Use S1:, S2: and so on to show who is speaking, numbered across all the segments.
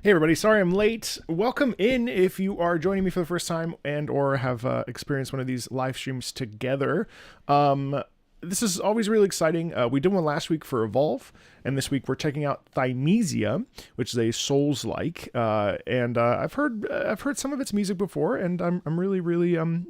S1: Hey everybody, sorry I'm late. Welcome in if you are joining me for the first time and or have experienced one of these live streams together. This is always really exciting. We did one last week for Evolve, and this week we're checking out Thymesia, which is a Soulslike. And I've heard some of its music before, and I'm really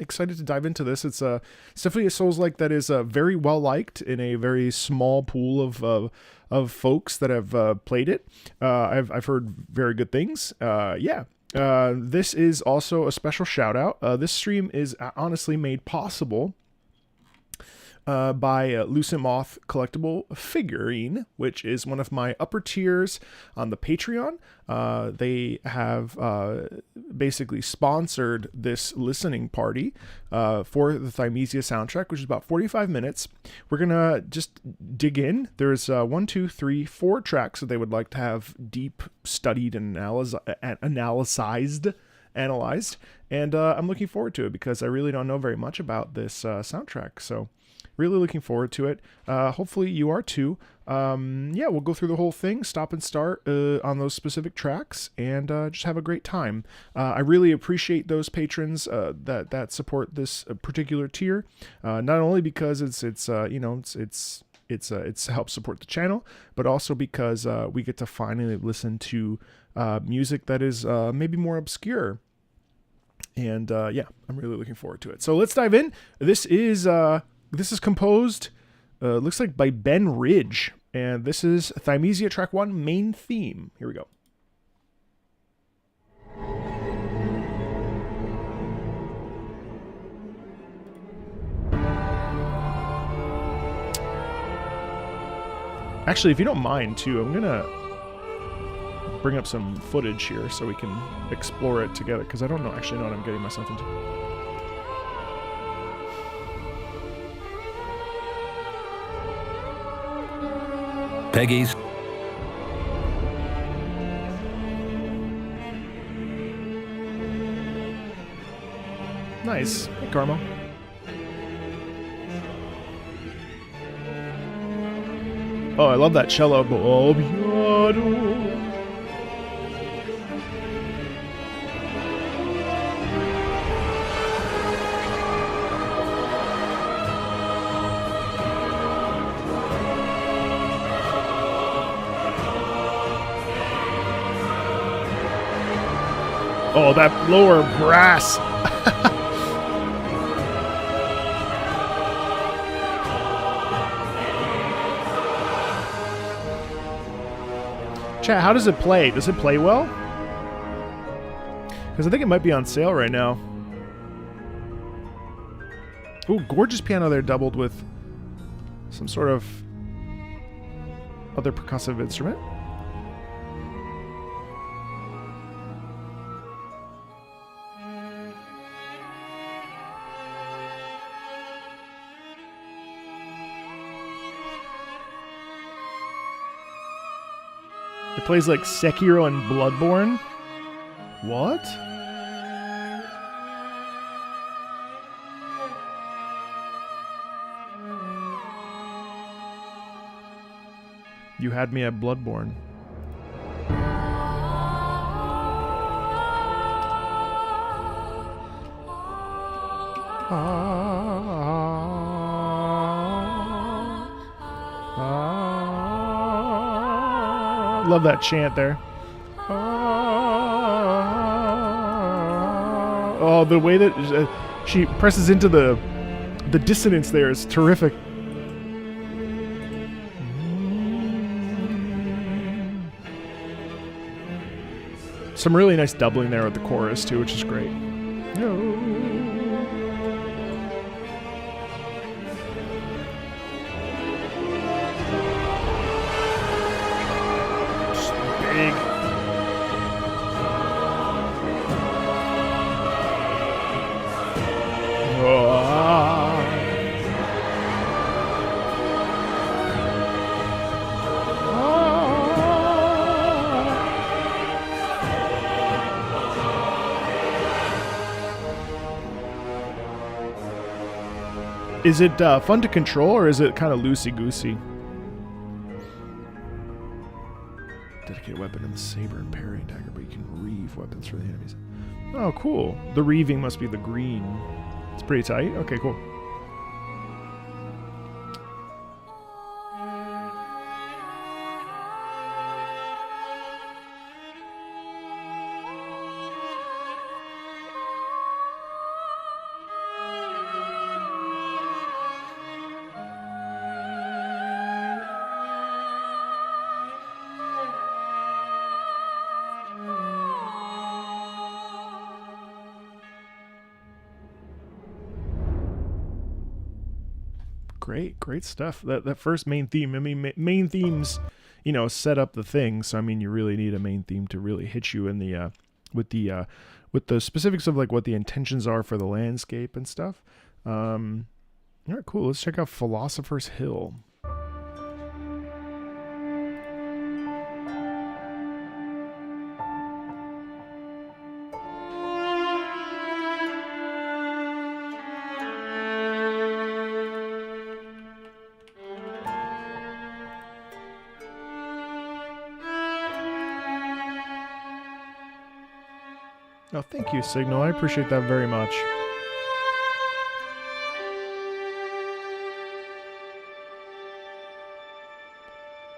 S1: excited to dive into this. It's definitely a Soulslike that is very well liked in a very small pool of folks that have played it. I've heard very good things. This is also a special shout out. This stream is honestly made possible by Lucent Moth Collectible Figurine, which is one of my upper tiers on the Patreon. They have basically sponsored this listening party for the Thymesia soundtrack, which is about 45 minutes. We're going to just dig in. There's 1, 2, 3, 4 tracks that they would like to have deep studied and analyzed. And I'm looking forward to it because I really don't know very much about this soundtrack. So really looking forward to it. Hopefully you are too. We'll go through the whole thing, stop and start on those specific tracks, and just have a great time. I really appreciate those patrons that support this particular tier, not only because it's helps support the channel, but also because we get to finally listen to music that is maybe more obscure. And I'm really looking forward to it. So let's dive in. This is composed, looks like by Ben Ridge, and this is Thymesia Track 1 main theme. Here we go. Actually, if you don't mind, too, I'm going to bring up some footage here so we can explore it together, because I don't actually know what I'm getting myself into.
S2: Peggy's.
S1: Nice. Hey, Carmo. Oh, I love that cello. Oh, that lower brass. Chat, how does it play? Does it play well? Because I think it might be on sale right now. Ooh, gorgeous piano there, doubled with some sort of other percussive instrument. It plays like Sekiro and Bloodborne. What? You had me at Bloodborne. Love that chant there. Oh, the way that she presses into the dissonance there is terrific. Some really nice doubling there with the chorus too, which is great. No. Big. Is it fun to control, or is it kind of loosey-goosey? dedicated weapon in the saber and parrying dagger, but you can reeve weapons for the enemies. Oh, cool. The reeving must be the green. It's pretty tight. Okay, cool. Great stuff. That first main theme. I mean, main themes, you know, set up the thing. So I mean, you really need a main theme to really hit you in the with the specifics of like what the intentions are for the landscape and stuff. All right, cool. Let's check out Philosopher's Hill. Oh, thank you, Signal. I appreciate that very much.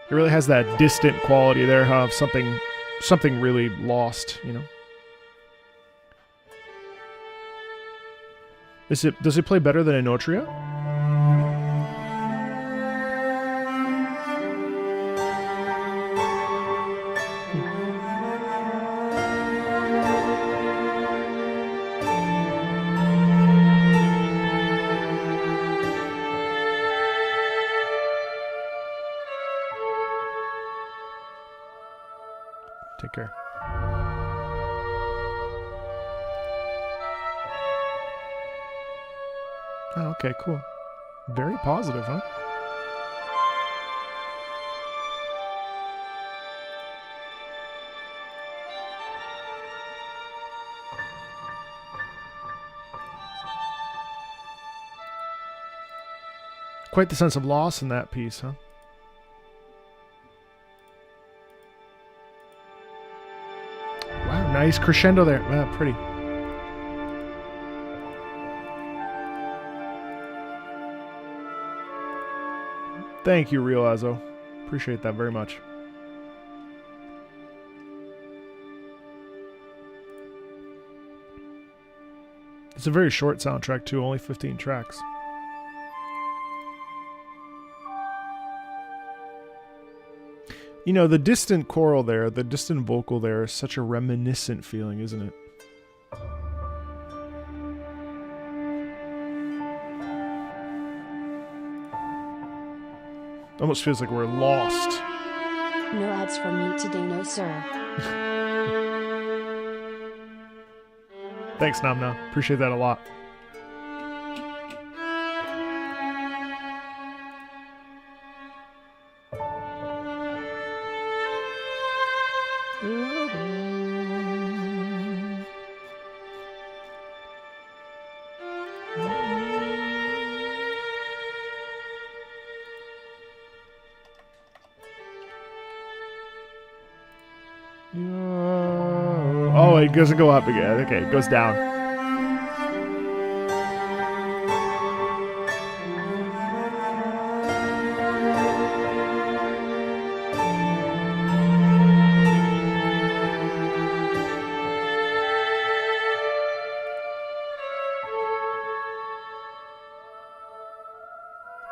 S1: It really has that distant quality there, huh? Of something really lost, you know? Does it play better than Inotria? Take care. Oh, okay, cool. Very positive, huh? Quite the sense of loss in that piece, huh? Wow, nice crescendo there. Wow, pretty. Thank you, Real Azo. Appreciate that very much. It's a very short soundtrack, too. Only 15 tracks. You know, the distant choral there, the distant vocal there is such a reminiscent feeling, isn't it? Almost feels like we're lost.
S3: No ads from me today, no sir.
S1: Thanks, Namna. Appreciate that a lot. Oh, it doesn't go up again. Okay, it goes down.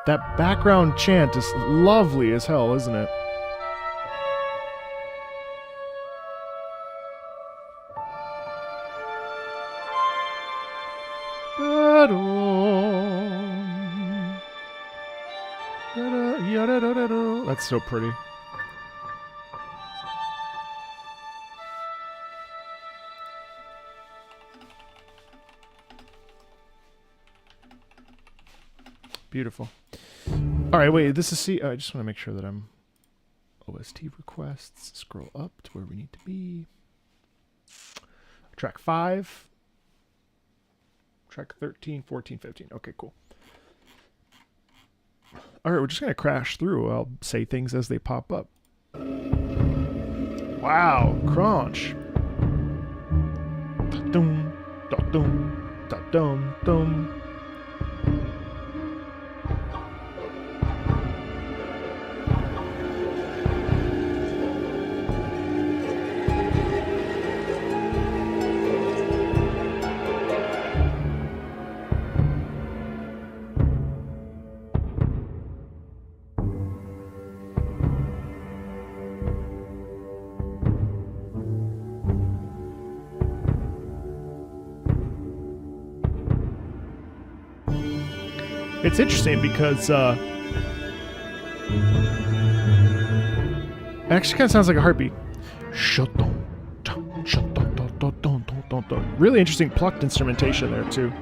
S1: That background chant is lovely as hell, isn't it? That's so pretty. Beautiful. All right, wait, this is C. I just want to make sure that I'm OST requests. Scroll up to where we need to be. Track 5. Track 13, 14, 15. Okay, cool. All right, we're just going to crash through. I'll say things as they pop up. Wow, crunch. Da-dum, da-dum, da-dum, dum. It's interesting because it actually kind of sounds like a heartbeat. Really interesting plucked instrumentation there too.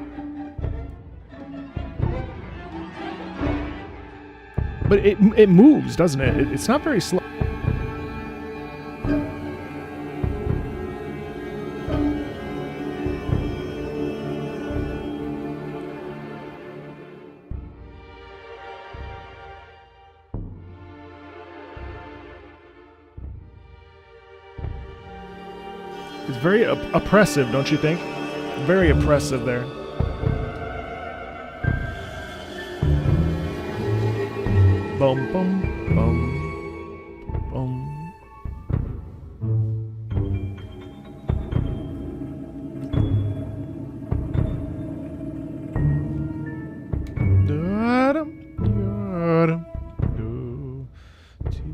S1: But it moves, doesn't it? It's not very slow. It's very oppressive, don't you think? Very oppressive there. Boom, boom, boom, boom. Da-dum, da-dum, do, do.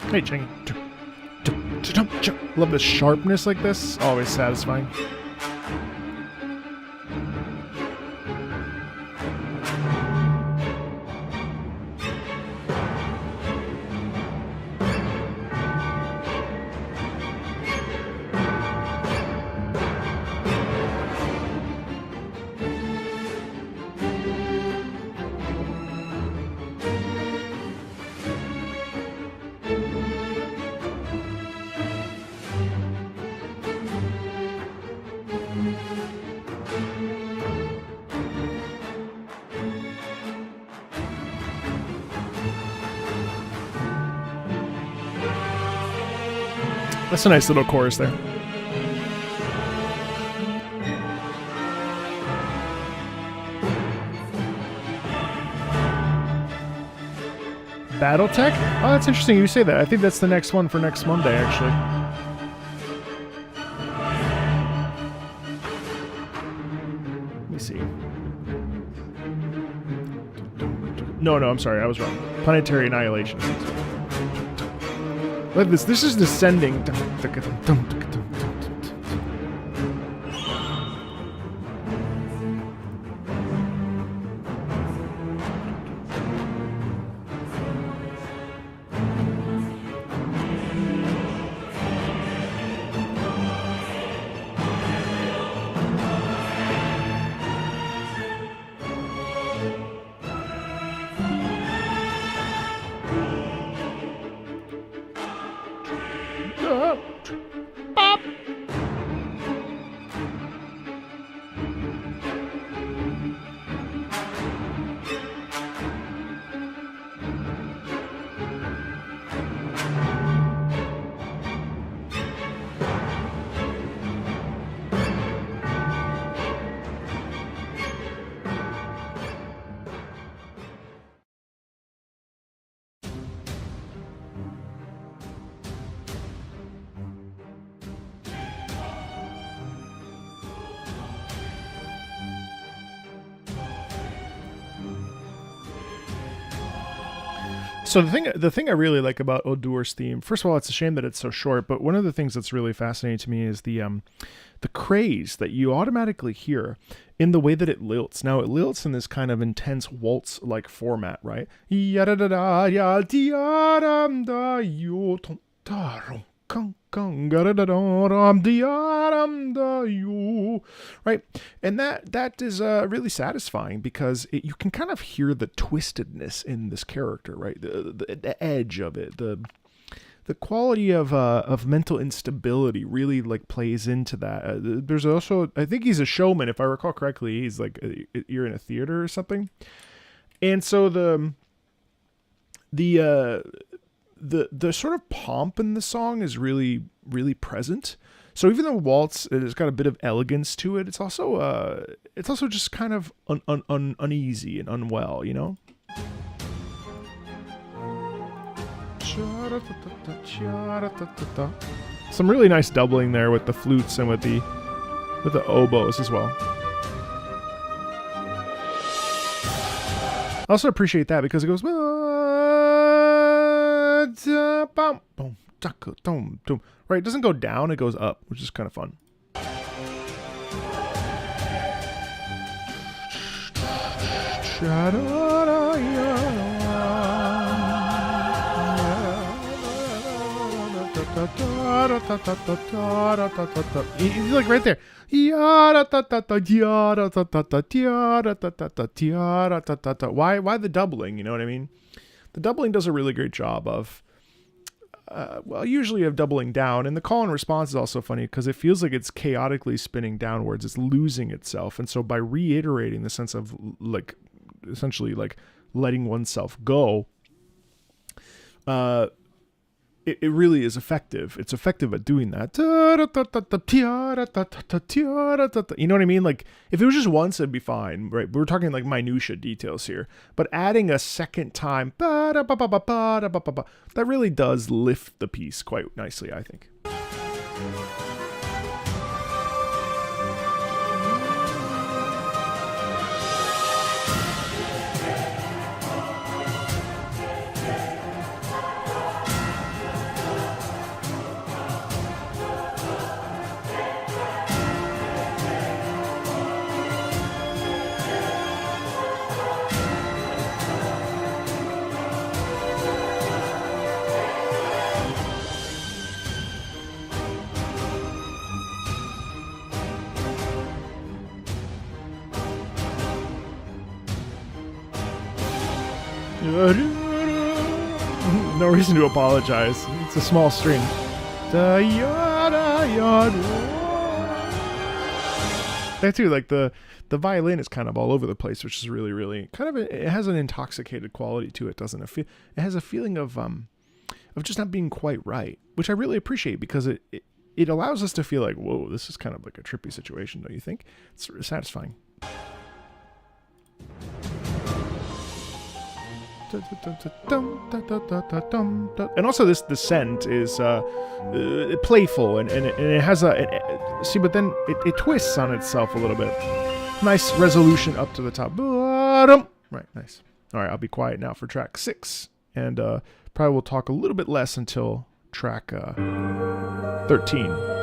S1: Hey, Ching. Love the sharpness like this. Always satisfying. That's a nice little chorus there. Battletech? Oh, that's interesting you say that. I think that's the next one for next Monday, actually. Let me see. No, I'm sorry. I was wrong. Planetary Annihilation. Look at this. This is descending. Pop. So the thing I really like about Odur's theme, first of all, it's a shame that it's so short, but one of the things that's really fascinating to me is the craze that you automatically hear in the way that it lilts. Now it lilts in this kind of intense waltz like format, right? Right, and that is really satisfying because you can kind of hear the twistedness in this character, right? The edge of it, the quality of mental instability really like plays into that. There's also, I think he's a showman, if I recall correctly. He's like you're in a theater or something, and so the sort of pomp in the song is really present. So even though waltz has got a bit of elegance to it, it's also just kind of uneasy and unwell, you know. Some really nice doubling there with the flutes and with the oboes as well. I also appreciate that because it goes right. It doesn't go down; it goes up, which is kind of fun. He's like right there. Why the doubling? You know what I mean? The doubling does a really great job of, usually of doubling down. And the call and response is also funny because it feels like it's chaotically spinning downwards. It's losing itself. And so by reiterating the sense of like, essentially like letting oneself go, it really is effective. It's effective at doing that. You know what I mean? Like if it was just once, it'd be fine, right? We're talking like minutia details here, but adding a second time, that really does lift the piece quite nicely, I think. No reason to apologize. It's a small string. That too, like the violin is kind of all over the place, which is really, really kind of it has an intoxicated quality to it, doesn't it? It has a feeling of just not being quite right, which I really appreciate because it allows us to feel like, whoa, this is kind of like a trippy situation, don't you think? It's satisfying. And also this descent is playful and it has but then it twists on itself a little bit. Nice resolution up to the top. Right, nice. All right, I'll be quiet now for track 6, and probably we'll talk a little bit less until track 13.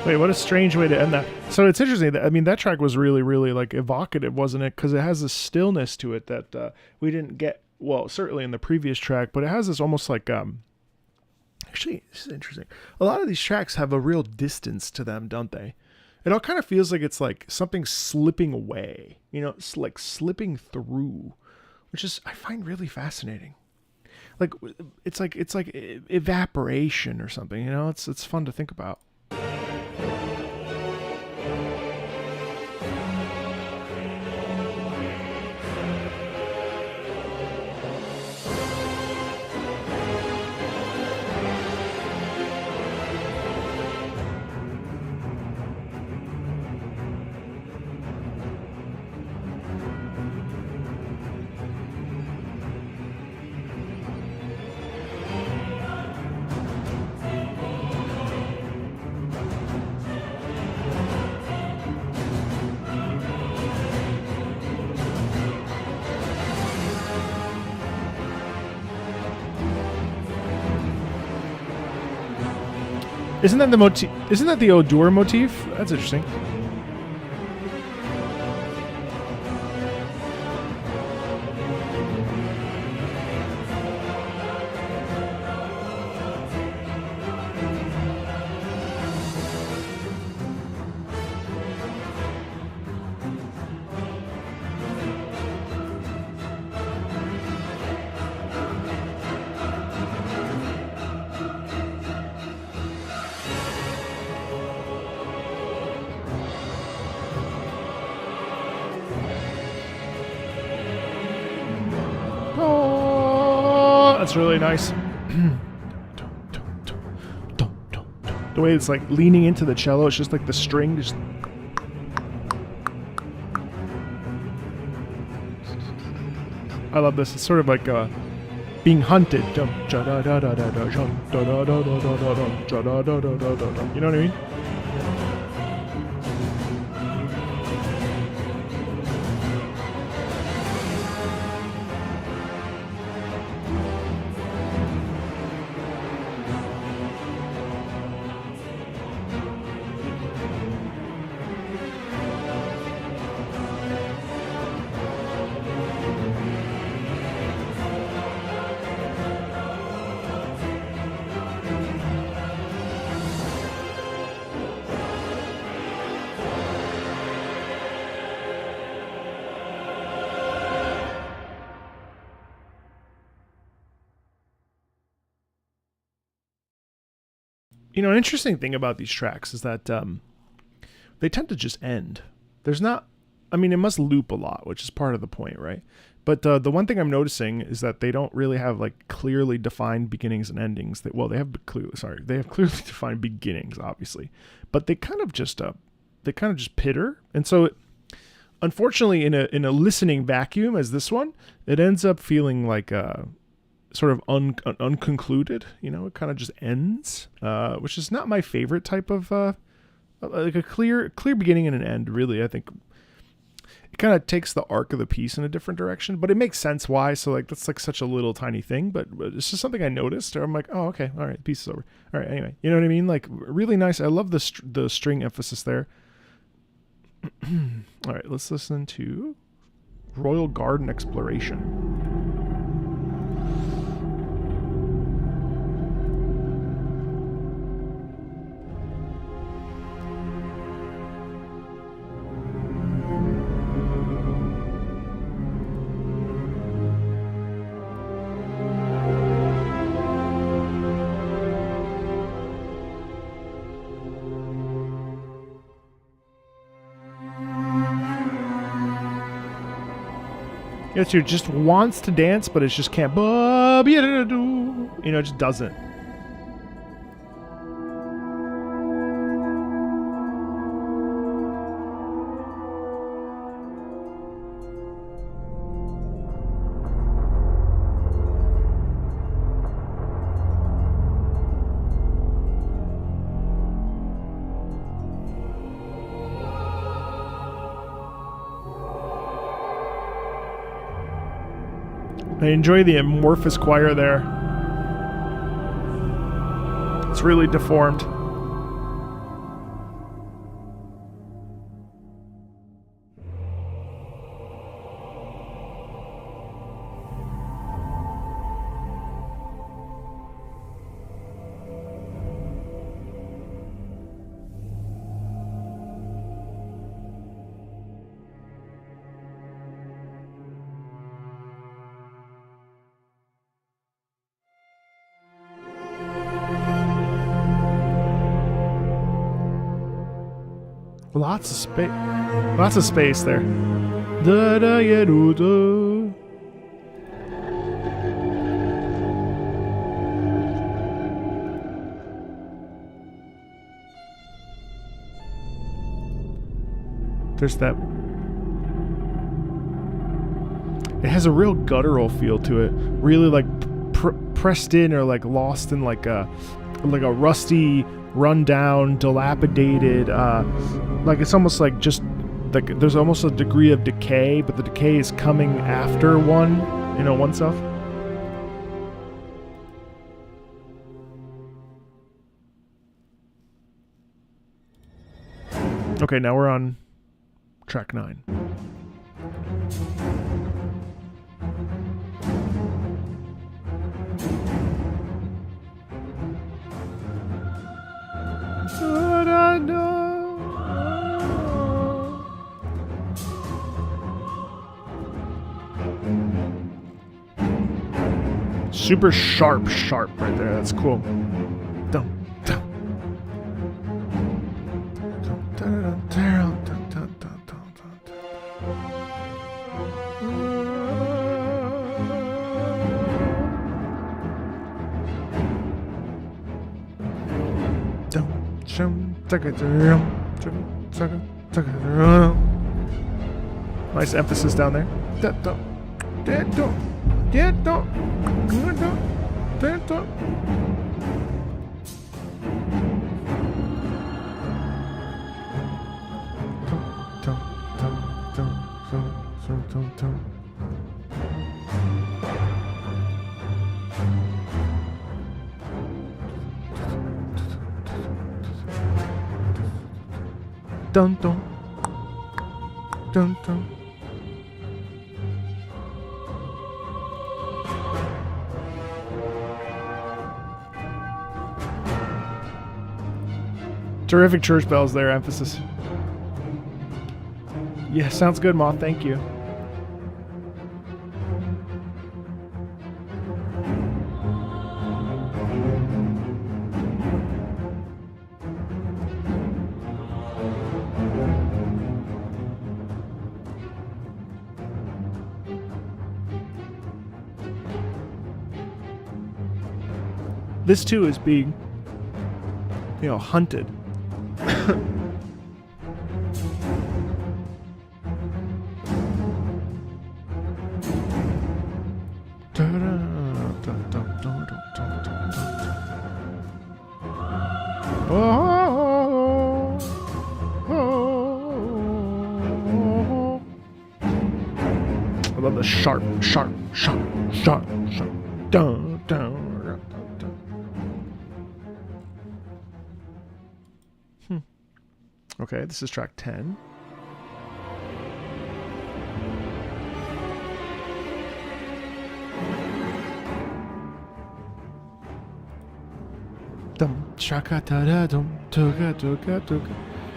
S1: Wait, what a strange way to end that. So it's interesting that, I mean, that track was really, really like evocative, wasn't it? Because it has a stillness to it that we didn't get, well, certainly in the previous track, but it has this almost like, actually, this is interesting. A lot of these tracks have a real distance to them, don't they? It all kind of feels like it's like something slipping away, you know, it's like slipping through, which is, I find really fascinating. Like, it's like evaporation or something, you know, it's fun to think about. Isn't that the motif? Isn't that the Odur motif? That's interesting. That's really nice. The way it's like leaning into the cello, it's just like the string just. I love this. It's sort of like being hunted. You know what I mean? You know, an interesting thing about these tracks is that they tend to just end. There's not, I mean, it must loop a lot, which is part of the point, right? But the one thing I'm noticing is that they don't really have like clearly defined beginnings and endings. They have clearly defined beginnings, obviously, but they kind of just pitter. And so, unfortunately, in a listening vacuum as this one, it ends up feeling like sort of unconcluded, you know, it kind of just ends, which is not my favorite type of, like a clear beginning and an end, really. I think it kind of takes the arc of the piece in a different direction, but it makes sense why. So like, that's like such a little tiny thing, but it's just something I noticed, or I'm like, oh, okay. All right. The piece is over. All right. Anyway, you know what I mean? Like really nice. I love the string emphasis there. All right, let's listen to Royal Garden Exploration. Yes, it just wants to dance, but it just can't. You know, it just doesn't. I enjoy the amorphous choir there. It's really deformed. Lots of space. Lots of space there. Da da ya do do. There's that. It has a real guttural feel to it. Really like pressed in or like lost in like a rusty, rundown, dilapidated. Like it's almost like just like there's almost a degree of decay, but the decay is coming after oneself. Okay, now we're on track 9. Super sharp right there. That's cool. Dum, dum. Nice emphasis down there. Dun dun dun dun. Terrific church bells there, emphasis. Yeah, sounds good, Moth. Thank you. This too is being, hunted. I love the sharp. Dun, dun, dun, dun. Okay, this is track 10.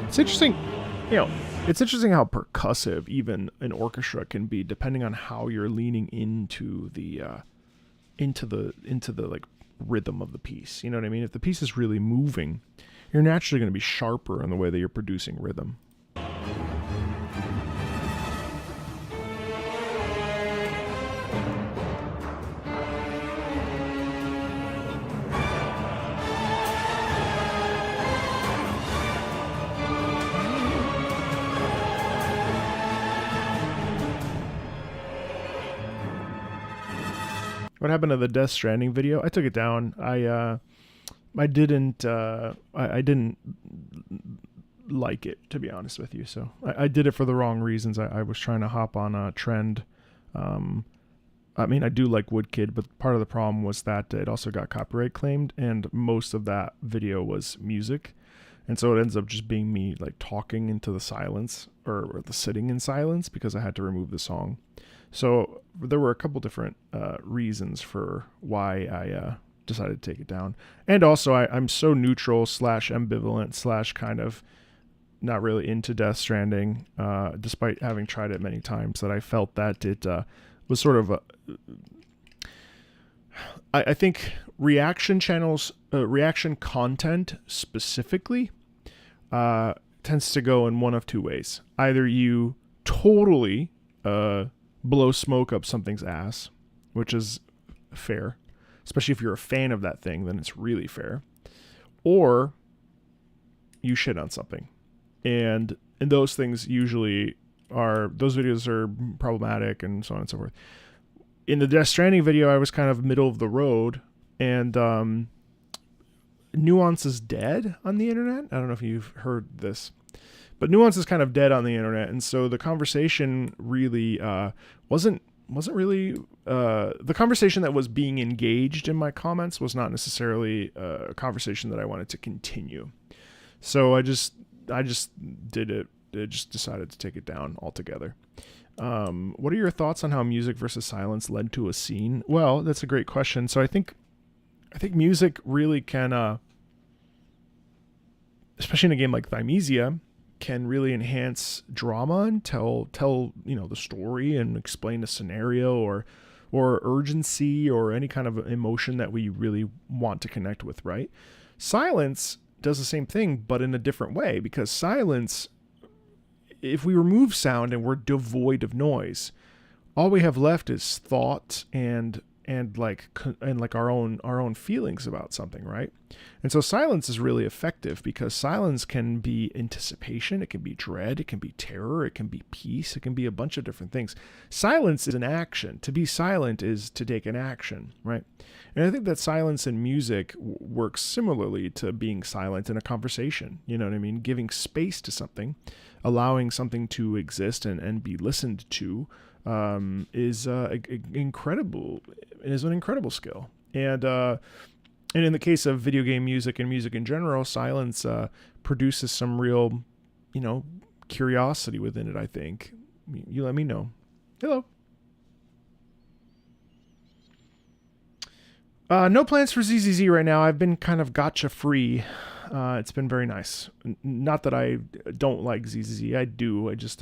S1: It's interesting, it's interesting how percussive even an orchestra can be, depending on how you're leaning into the like rhythm of the piece. You know what I mean? If the piece is really moving, you're naturally going to be sharper in the way that you're producing rhythm. What happened to the Death Stranding video? I took it down. I didn't like it, to be honest with you. So I did it for the wrong reasons. I was trying to hop on a trend. I mean, I do like Woodkid, but part of the problem was that it also got copyright claimed, and most of that video was music. And so it ends up just being me like talking into the silence or the sitting in silence because I had to remove the song. So there were a couple different reasons for why I decided to take it down. And also I'm so neutral / ambivalent / kind of not really into Death Stranding, despite having tried it many times, that I felt that it was sort of I think reaction channels, reaction content specifically, tends to go in one of two ways. Either you totally blow smoke up something's ass, which is fair, especially if you're a fan of that thing, then it's really fair, or you shit on something. And those things usually are, those videos are problematic and so on and so forth. In the Death Stranding video, I was kind of middle of the road, and nuance is dead on the internet. I don't know if you've heard this, but nuance is kind of dead on the internet. And so the conversation really wasn't really the conversation that was being engaged in my comments was not necessarily a conversation that I wanted to continue. So I just did it. I just decided to take it down altogether. What are your thoughts on how music versus silence led to a scene? Well, that's a great question. So I think music really can, especially in a game like Thymesia, can really enhance drama and tell the story and explain a scenario or urgency or any kind of emotion that we really want to connect with, right? Silence does the same thing, but in a different way, because silence, if we remove sound and we're devoid of noise, all we have left is thought and our own feelings about something, right? And so silence is really effective because silence can be anticipation, it can be dread, it can be terror, it can be peace, it can be a bunch of different things. Silence is an action. To be silent is to take an action, right? And I think that silence in music works similarly to being silent in a conversation. You know what I mean? Giving space to something, allowing something to exist and be listened to is incredible. It is an incredible skill. And in the case of video game music and music in general, silence produces some real, curiosity within it, I think. You let me know. Hello. No plans for ZZZ right now. I've been kind of gacha free. It's been very nice. Not that I don't like ZZZ. I do. I'm just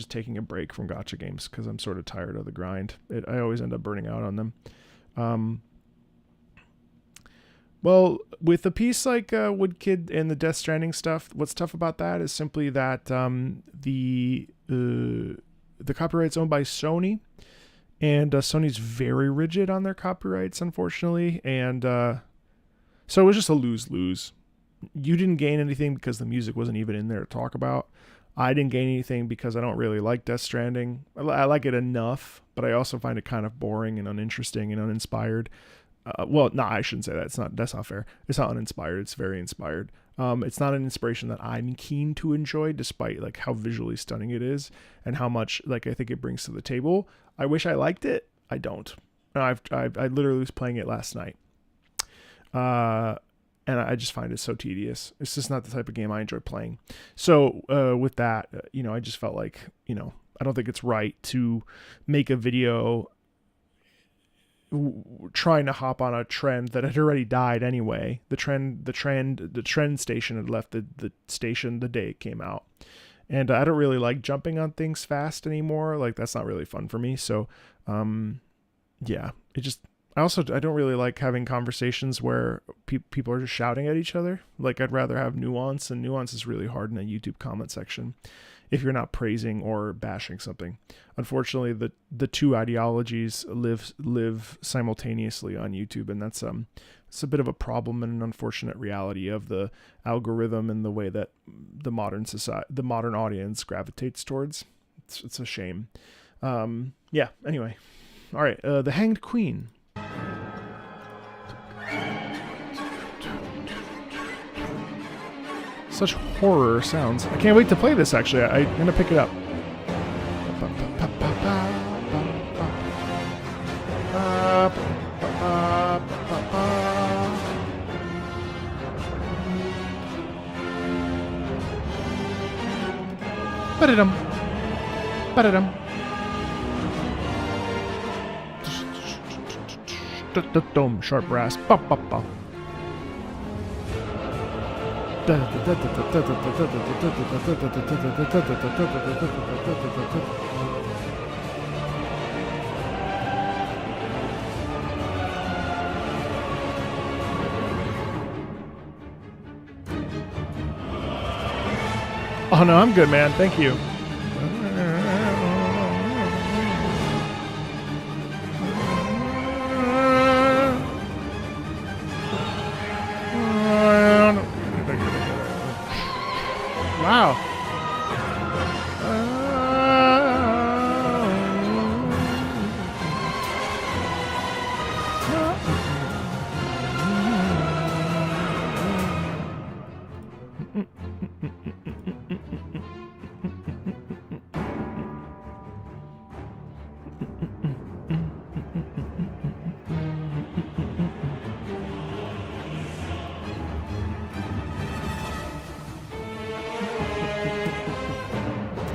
S1: taking a break from gacha games because I'm sort of tired of the grind. I always end up burning out on them. Well, with a piece like Woodkid and the Death Stranding stuff, what's tough about that is simply that the copyright's owned by Sony. And Sony's very rigid on their copyrights, unfortunately. And so it was just a lose-lose. You didn't gain anything because the music wasn't even in there to talk about. I didn't gain anything because I don't really like Death Stranding. I like it enough, but I also find it kind of boring and uninteresting and uninspired. I shouldn't say that. That's not fair. It's not uninspired. It's very inspired. It's not an inspiration that I'm keen to enjoy, despite like how visually stunning it is and how much I think it brings to the table. I wish I liked it. I don't. I literally was playing it last night. And I just find it so tedious. It's just not the type of game I enjoy playing. So with that, I just felt like, I don't think it's right to make a video trying to hop on a trend that had already died anyway. The trend station had left the station the day it came out. And I don't really like jumping on things fast anymore. Like, that's not really fun for me. So, yeah, I don't really like having conversations where people are just shouting at each other. Like, I'd rather have nuance, and nuance is really hard in a YouTube comment section if you're not praising or bashing something. Unfortunately, the two ideologies live simultaneously on YouTube, and that's it's a bit of a problem and an unfortunate reality of the algorithm and the way that the modern audience gravitates towards. It's a shame. Yeah. Anyway, all right. The Hanged Queen. Such horror sounds. I can't wait to play this, actually. I'm going to pick it up. Ba-da-dum. Ba-da-dum. Dum, sharp brass. Ba-ba-ba. Oh no, I'm good, man. Thank you. Wow.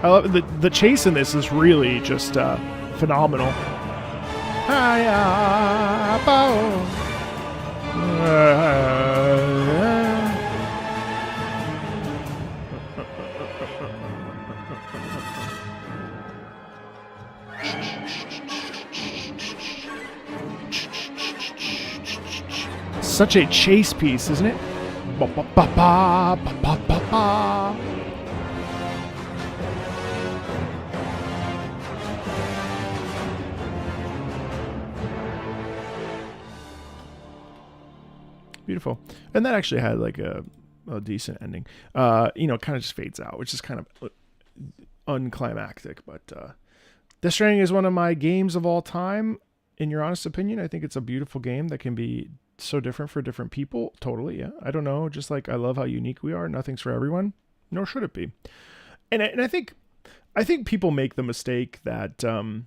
S1: I love the chase in this is really just phenomenal. Such a chase piece, isn't it? Ba, ba, ba, ba, ba, ba, ba, ba. Beautiful. And that actually had like a decent ending. Kind of just fades out, which is kind of unclimactic. But Death Stranding is one of my games of all time. In your honest opinion, I think it's a beautiful game that can be so different for different people. Totally, yeah. I don't know. Just like I love how unique we are. Nothing's for everyone, nor should it be. And I think people make the mistake that well,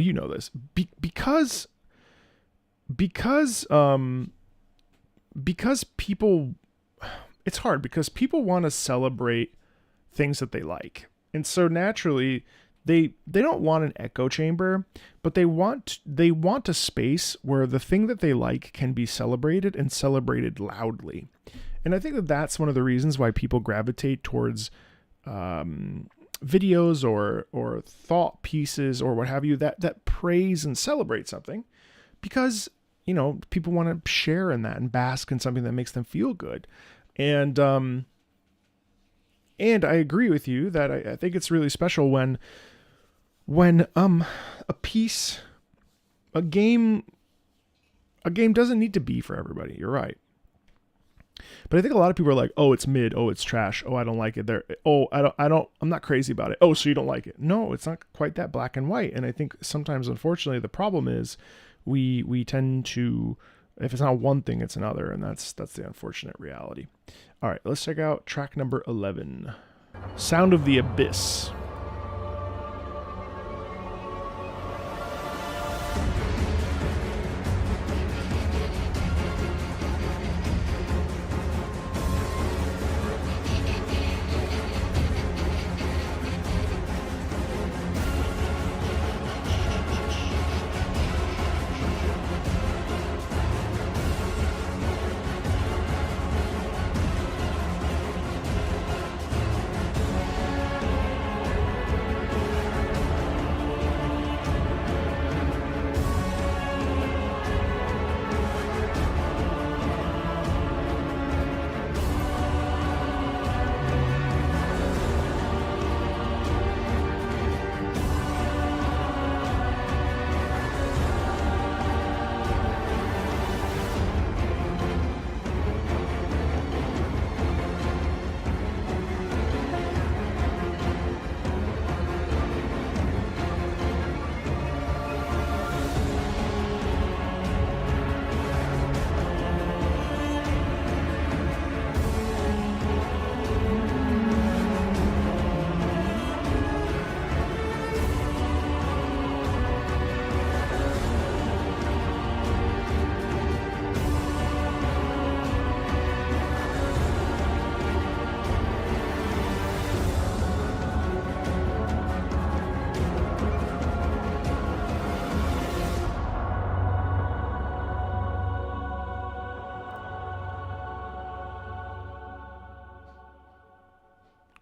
S1: you know this because people, it's hard because people want to celebrate things that they like, and so naturally they don't want an echo chamber, but they want a space where the thing that they like can be celebrated and celebrated loudly. And I think that that's one of the reasons why people gravitate towards videos or thought pieces or what have you that praise and celebrate something, because people want to share in that and bask in something that makes them feel good. And I agree with you that I think it's really special when a game doesn't need to be for everybody. You're right. But I think a lot of people are like, oh, it's mid. Oh, it's trash. Oh, I don't like it there. Oh, I'm not crazy about it. Oh, so you don't like it. No, it's not quite that black and white. And I think sometimes, unfortunately, the problem is we tend to, if it's not one thing, it's another. And that's the unfortunate reality. All right, let's check out track number 11. Sound of the Abyss.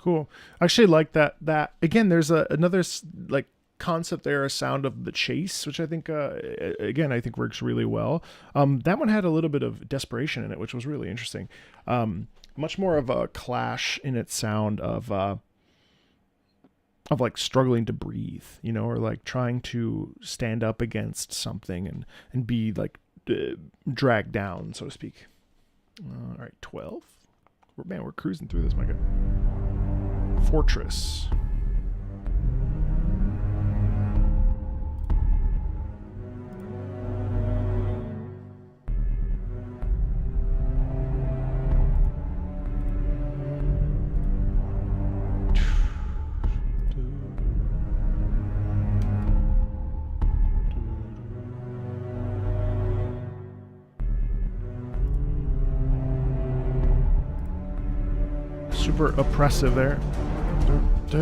S1: Cool. I actually like that again, there's another like concept there, a sound of the chase, which I think I think works really well. That one had a little bit of desperation in it, which was really interesting. much more of a clash in its sound of like struggling to breathe, you know, or like trying to stand up against something and be like dragged down, so to speak. All right, 12. We're cruising through this, my God. Fortress. Super oppressive there. I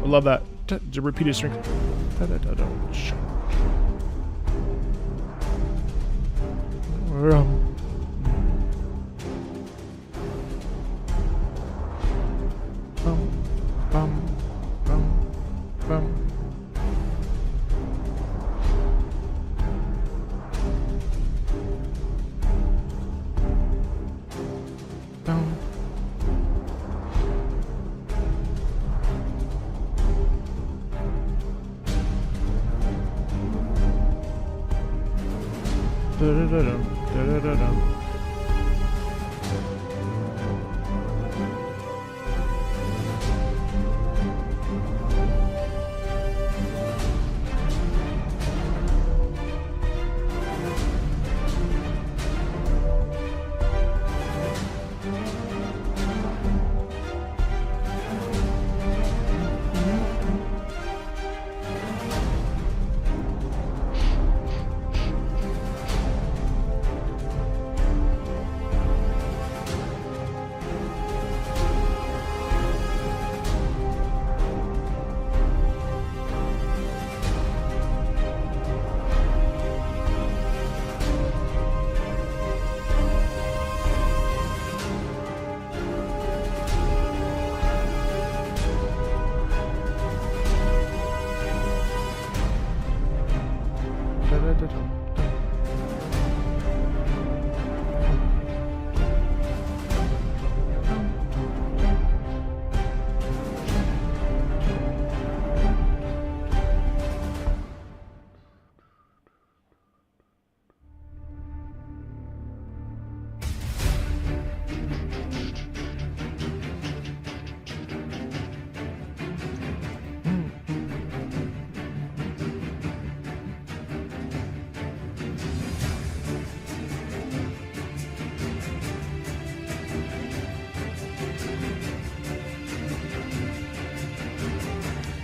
S1: love that. Repeated string.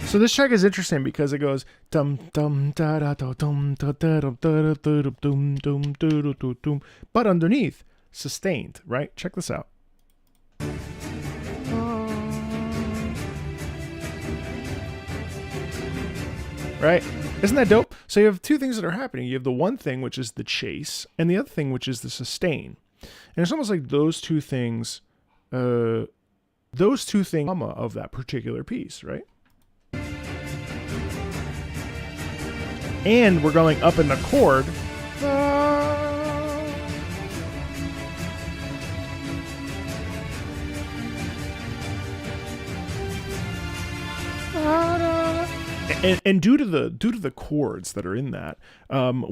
S1: So this track is interesting because it goes dum dum da da dum dum da da dum da da dum dum dum dum, but underneath sustained, right? Check this out. Right? Isn't that dope? So you have two things that are happening. You have the one thing, which is the chase, and the other thing, which is the sustain. And it's almost like those two things of that particular piece, right? And we're going up in the chord. And due to the chords that are in that,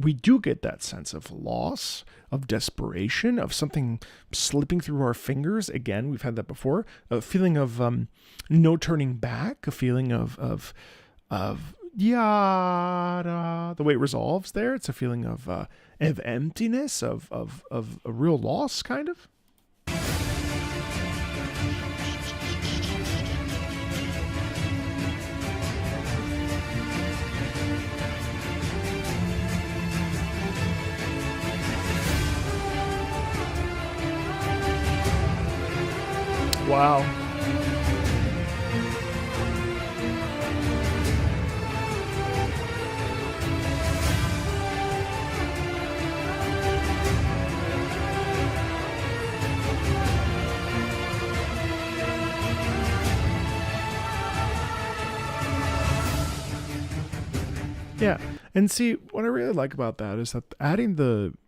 S1: we do get that sense of loss, of desperation, of something slipping through our fingers. Again, we've had that before. A feeling of no turning back. A feeling of yada. The way it resolves there, it's a feeling of emptiness, of a real loss, kind of. Wow. Yeah. And see, what I really like about that is that adding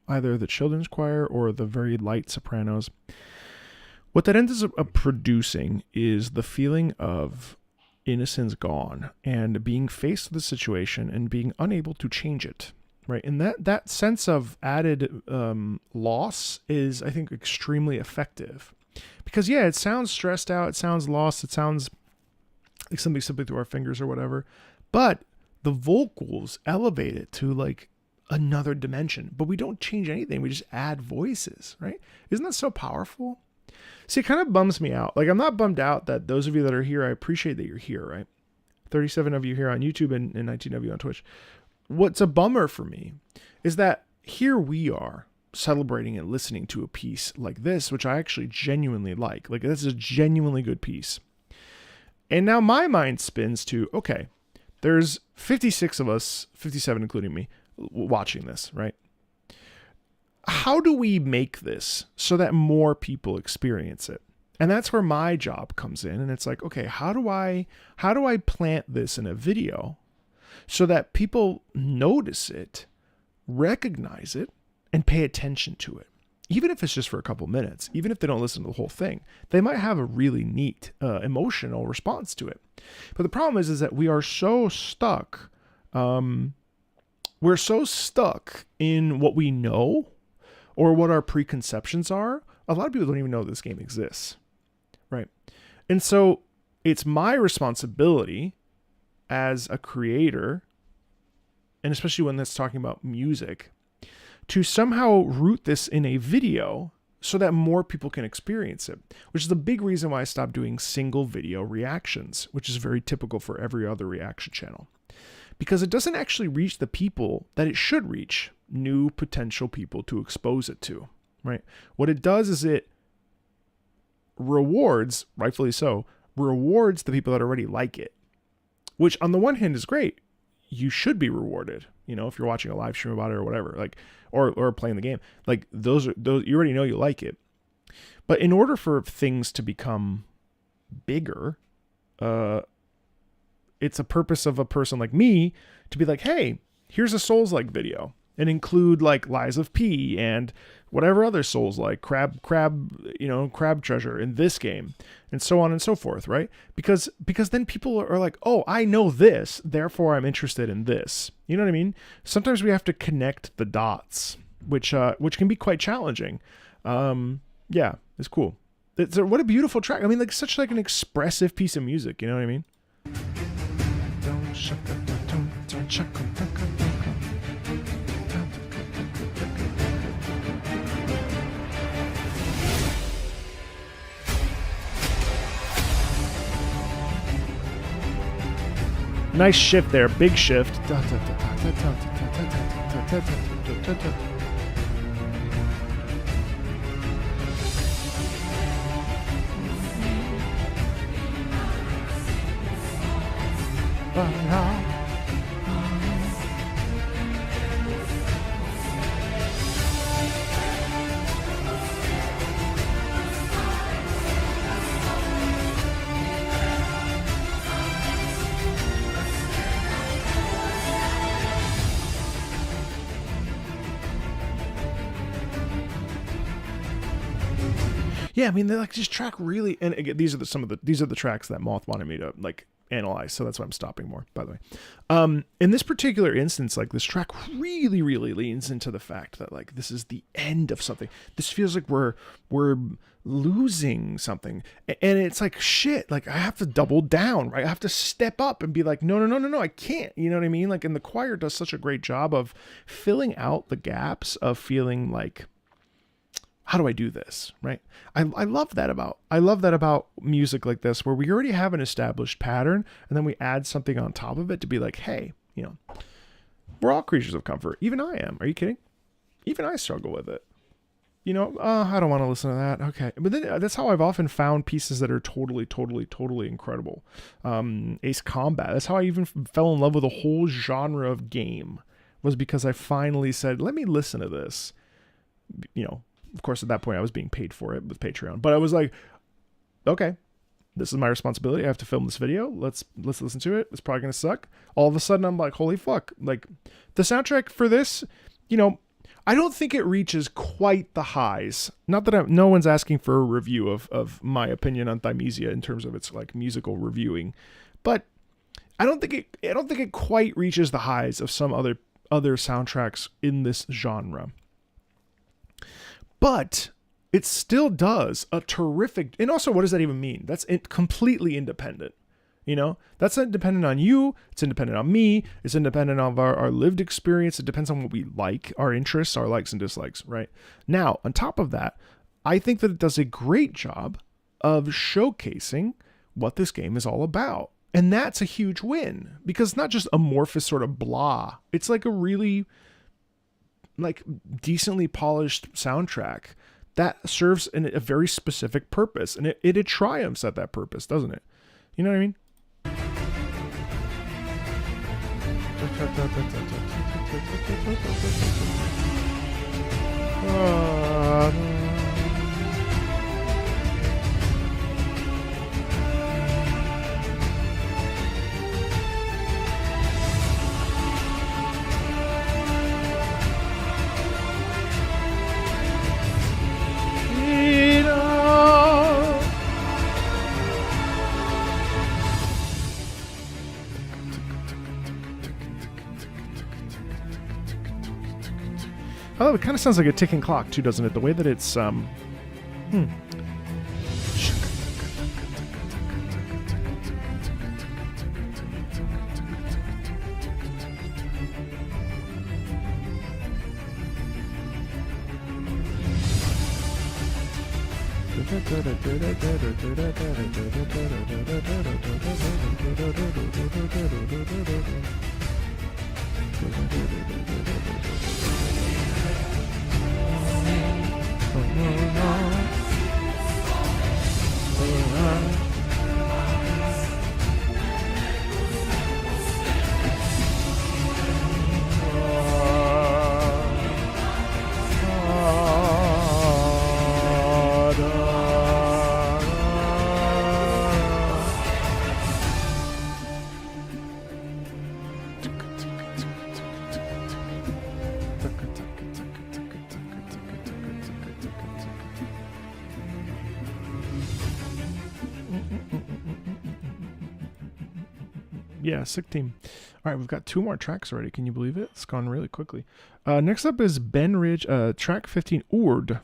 S1: either the children's choir or the very light sopranos, what that ends up producing is the feeling of innocence gone and being faced with the situation and being unable to change it. Right. And that sense of added loss is, I think, extremely effective. Because, yeah, it sounds stressed out. It sounds lost. It sounds like something slipping through our fingers or whatever. But the vocals elevate it to like another dimension. But we don't change anything. We just add voices, right? Isn't that so powerful? See, it kind of bums me out. Like, I'm not bummed out that those of you that are here, I appreciate that you're here, right? 37 of you here on YouTube and 19 of you on Twitch. What's a bummer for me is that here we are celebrating and listening to a piece like this, which I actually genuinely like. Like, this is a genuinely good piece. And now my mind spins to, okay, there's 56 of us, 57 including me, watching this, right? How do we make this so that more people experience it? And that's where my job comes in. And it's like, okay, how do I plant this in a video so that people notice it, recognize it, and pay attention to it? Even if it's just for a couple minutes, even if they don't listen to the whole thing, they might have a really neat emotional response to it. But the problem is that we are so stuck. We're so stuck in what we know or what our preconceptions are. A lot of people don't even know this game exists, right? And so it's my responsibility as a creator, and especially when that's talking about music, to somehow root this in a video so that more people can experience it, which is the big reason why I stopped doing single video reactions, which is very typical for every other reaction channel, because it doesn't actually reach the people that it should reach, new potential people to expose it to, right? What it does is it rewards, rightfully so, rewards the people that already like it, which on the one hand is great. You should be rewarded, you know, if you're watching a live stream about it or whatever, like, or playing the game, like those you already know you like it. But in order for things to become bigger, it's a purpose of a person like me to be like, hey, here's a Soulslike video, and include like Lies of P and whatever other Soulslike crab treasure in this game, and so on and so forth, right? Because then people are like, oh, I know this, therefore I'm interested in this. You know what I mean? Sometimes we have to connect the dots, which can be quite challenging. Yeah, it's cool. What a beautiful track. I mean, like such like an expressive piece of music. You know what I mean? Nice shift there, big shift. Yeah, I mean, they like this track really, and again, these are the tracks that Moth wanted me to like analyze, so that's why I'm stopping more, by the way. In this particular instance, like this track really, really leans into the fact that like this is the end of something. This feels like we're losing something, and it's like shit. Like I have to double down, right? I have to step up and be like, no, I can't. You know what I mean? Like, and the choir does such a great job of filling out the gaps of feeling like, how do I do this? Right. I love that about music like this, where we already have an established pattern and then we add something on top of it to be like, hey, you know, we're all creatures of comfort. Even I am. Are you kidding? Even I struggle with it. You know, I don't want to listen to that. Okay. But then that's how I've often found pieces that are totally incredible. Ace Combat. That's how I even fell in love with a whole genre of game, was because I finally said, let me listen to this. You know, of course, at that point I was being paid for it with Patreon, but I was like, okay, this is my responsibility. I have to film this video. Let's listen to it. It's probably going to suck. All of a sudden, I'm like, holy fuck. Like, the soundtrack for this, you know, I don't think it reaches quite the highs. Not that no one's asking for a review of my opinion on Thymesia in terms of its like musical reviewing, but I don't think it quite reaches the highs of some other soundtracks in this genre. But it still does a terrific, and also what does that even mean? That's completely independent. You know, that's not dependent on you. It's independent on me. It's independent of our lived experience. It depends on what we like, our interests, our likes and dislikes, right? Now, on top of that, I think that it does a great job of showcasing what this game is all about. And that's a huge win because it's not just amorphous sort of blah. It's like a really like decently polished soundtrack that serves a very specific purpose. And it triumphs at that purpose, doesn't it? You know what I mean? Oh, it kind of sounds like a ticking clock too, doesn't it? The way that it's yeah, sick team. All right, we've got 2 more tracks already. Can you believe it? It's gone really quickly. Next up is Ben Ridge, track 15, Ord.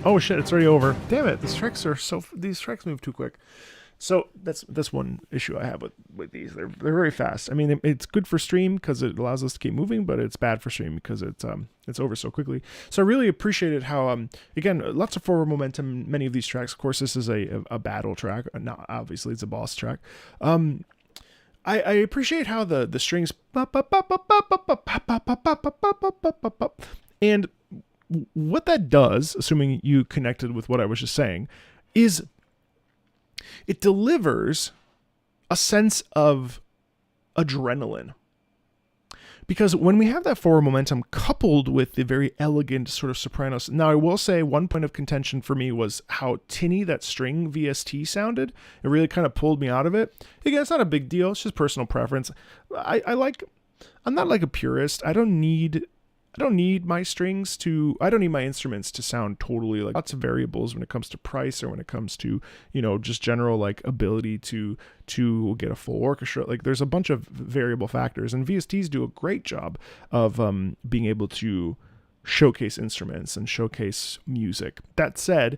S1: Oh shit, it's already over. Damn it, these tracks move too quick. So that's one issue I have with these. They're very fast. I mean, it's good for stream because it allows us to keep moving, but it's bad for stream because it's over so quickly. So I really appreciated how again, lots of forward momentum. Many of these tracks, of course, this is a battle track. Not obviously, it's a boss track. I appreciate how the strings and what that does, assuming you connected with what I was just saying, is it delivers a sense of adrenaline. Because when we have that forward momentum coupled with the very elegant sort of sopranos, now I will say one point of contention for me was how tinny that string VST sounded. It really kind of pulled me out of it. Again, it's not a big deal. It's just personal preference. I'm not like a purist. I don't need my instruments to sound totally like lots of variables when it comes to price or when it comes to, just general like ability to get a full orchestra. Like there's a bunch of variable factors, and VSTs do a great job of being able to showcase instruments and showcase music. That said,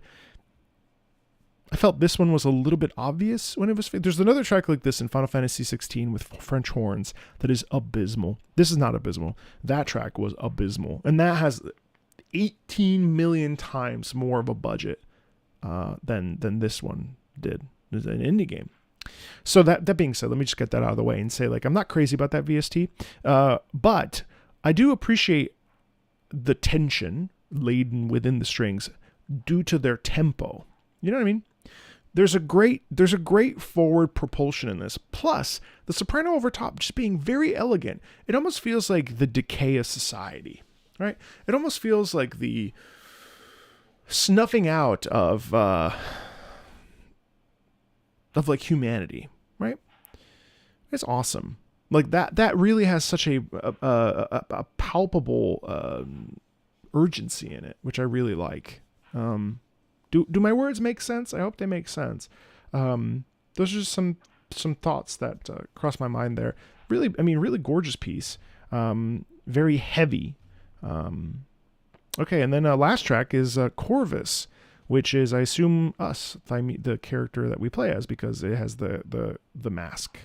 S1: I felt this one was a little bit obvious when it was. There's another track like this in Final Fantasy 16 with French horns that is abysmal. This is not abysmal. That track was abysmal, and that has 18 million times more of a budget than this one did. It's an indie game. So that being said, let me just get that out of the way and say, like, I'm not crazy about that VST, but I do appreciate the tension laden within the strings due to their tempo. You know what I mean? There's a great forward propulsion in this. Plus, the soprano over top just being very elegant. It almost feels like the decay of society, right? It almost feels like the snuffing out of like humanity, right? It's awesome. Like that really has such a palpable urgency in it, which I really like. Do my words make sense? I hope they make sense. Those are just some thoughts that crossed my mind there. Really, really gorgeous piece. Very heavy. Okay, and then last track is Corvus, which is, I assume, us, the character that we play as, because it has the mask.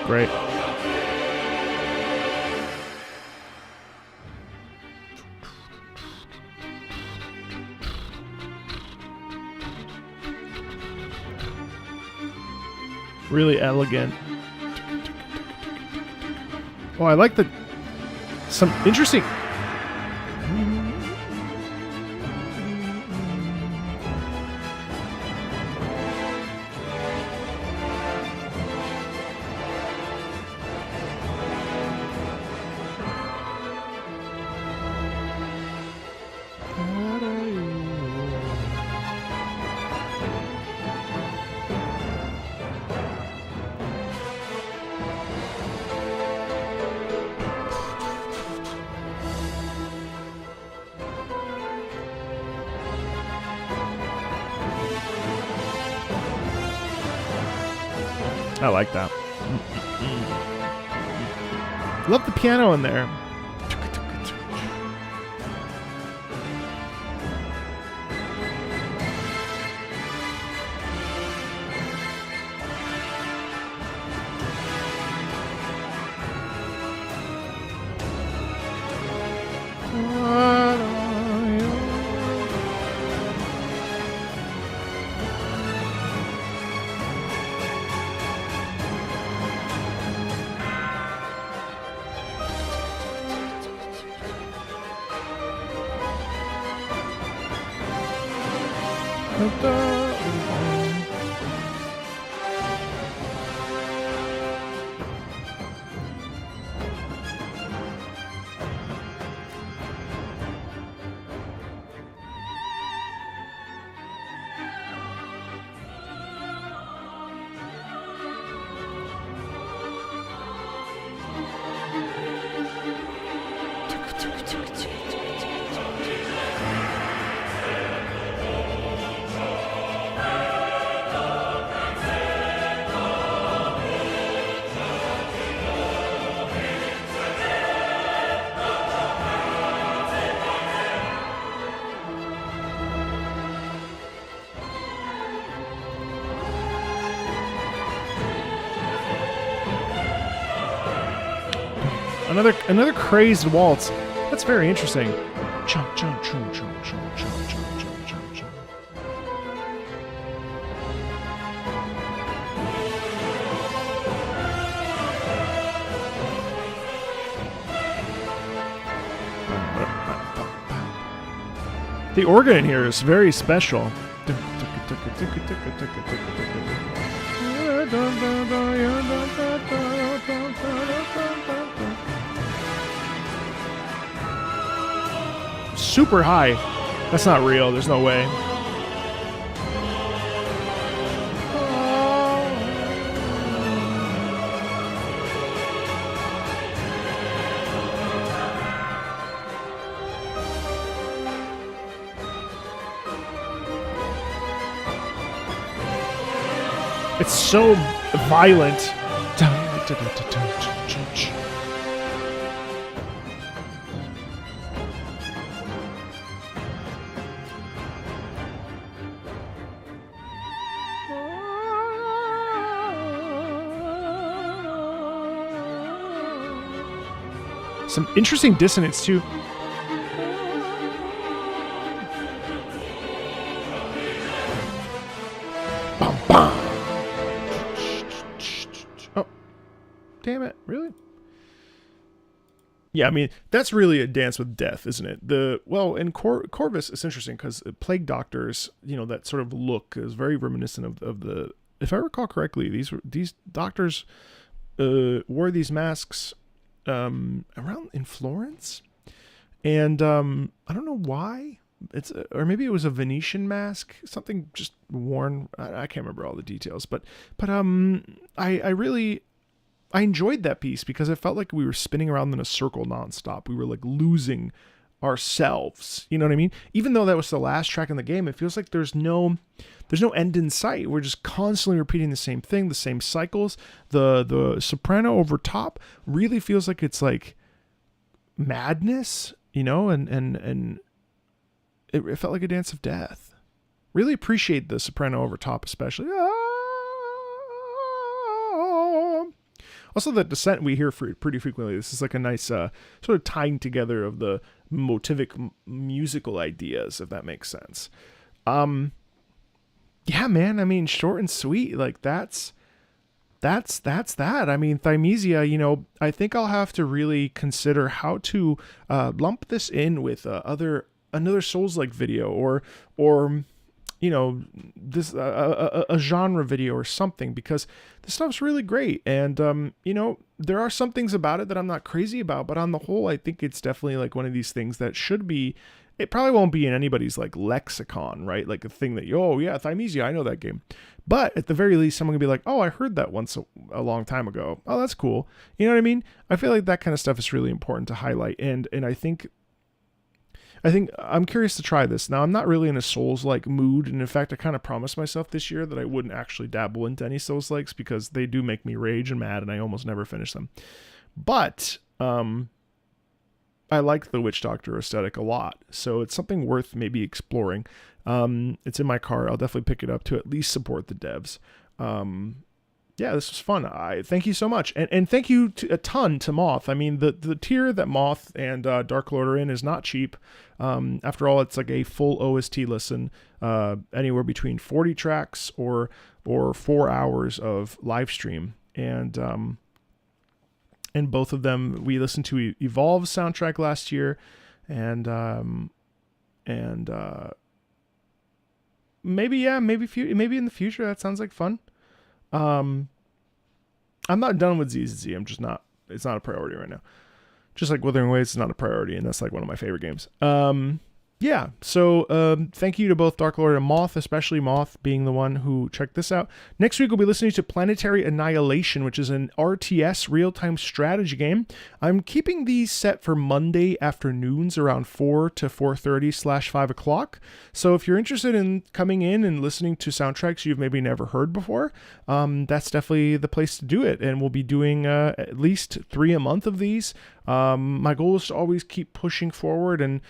S1: Great. Really elegant. Oh, I like some interesting. I like that. Love the piano in there. Another crazed waltz. That's very interesting. Chum, chum, chum, chum, chum, chum, chum, chum, chum, chum. The organ in here is very special. Super high. That's not real. There's no way. It's so violent. Some interesting dissonance too. Bum, bum. Oh, damn it! Really? Yeah, I mean that's really a dance with death, isn't it? In Corvus, it's interesting because plague doctors, that sort of look is very reminiscent of the. If I recall correctly, these doctors wore these masks around in Florence, and I don't know why or maybe it was a Venetian mask, something just worn. I can't remember all the details, but I enjoyed that piece because it felt like we were spinning around in a circle nonstop. We were like losing ourselves. You know what I mean? Even though that was the last track in the game, it feels like there's no end in sight. We're just constantly repeating the same thing, the same cycles. The soprano over top really feels like it's like madness, and it felt like a dance of death. Really appreciate the soprano over top, especially. Also, the descent we hear pretty frequently. This is like a nice sort of tying together of the motivic musical ideas, if that makes sense. Yeah, man. I mean, short and sweet. Like that's that. I mean, Thymesia. I think I'll have to really consider how to lump this in with another Soulslike video or this a genre video or something, because this stuff's really great. And there are some things about it that I'm not crazy about, but on the whole, I think it's definitely like one of these things that should be. It probably won't be in anybody's like lexicon, right? Like a thing that Thymesia, I know that game. But at the very least, someone can be like, oh, I heard that once a long time ago. Oh, that's cool. You know what I mean? I feel like that kind of stuff is really important to highlight. And I think I'm curious to try this. Now, I'm not really in a Souls-like mood, and in fact, I kind of promised myself this year that I wouldn't actually dabble into any Souls-likes because they do make me rage and mad, and I almost never finish them. But I like the Witch Doctor aesthetic a lot, so it's something worth maybe exploring. It's in my car. I'll definitely pick it up to at least support the devs. Yeah, this was fun. I thank you so much, and thank you a ton to Moth. I mean, the tier that Moth and Dark Lord are in is not cheap. After all, it's like a full OST listen, anywhere between 40 tracks or 4 hours of live stream, and both of them we listened to Evolve's soundtrack last year, and maybe in the future. That sounds like fun. I'm not done with ZZZ. I'm just not. It's not a priority right now. Just like Wuthering Waves is not a priority, and that's like one of my favorite games. Yeah. So thank you to both Dark Lord and Moth, especially Moth being the one who checked this out. Next week we'll be listening to Planetary Annihilation, which is an RTS real-time strategy game. I'm keeping these set for Monday afternoons around 4 to 4:30/5 o'clock. So if you're interested in coming in and listening to soundtracks you've maybe never heard before, that's definitely the place to do it. And we'll be doing at least 3 a month of these. My goal is to always keep pushing forward and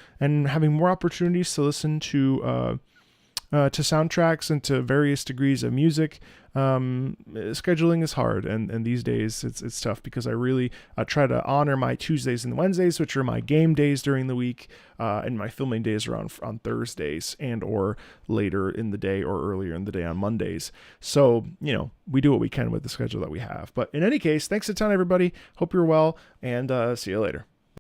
S1: having more opportunities to listen to to soundtracks and to various degrees of music. Scheduling is hard, and these days it's tough because I really try to honor my Tuesdays and Wednesdays, which are my game days during the week, and my filming days are on Thursdays and or later in the day or earlier in the day on Mondays. So, we do what we can with the schedule that we have. But in any case, thanks a ton, everybody. Hope you're well, and see you later.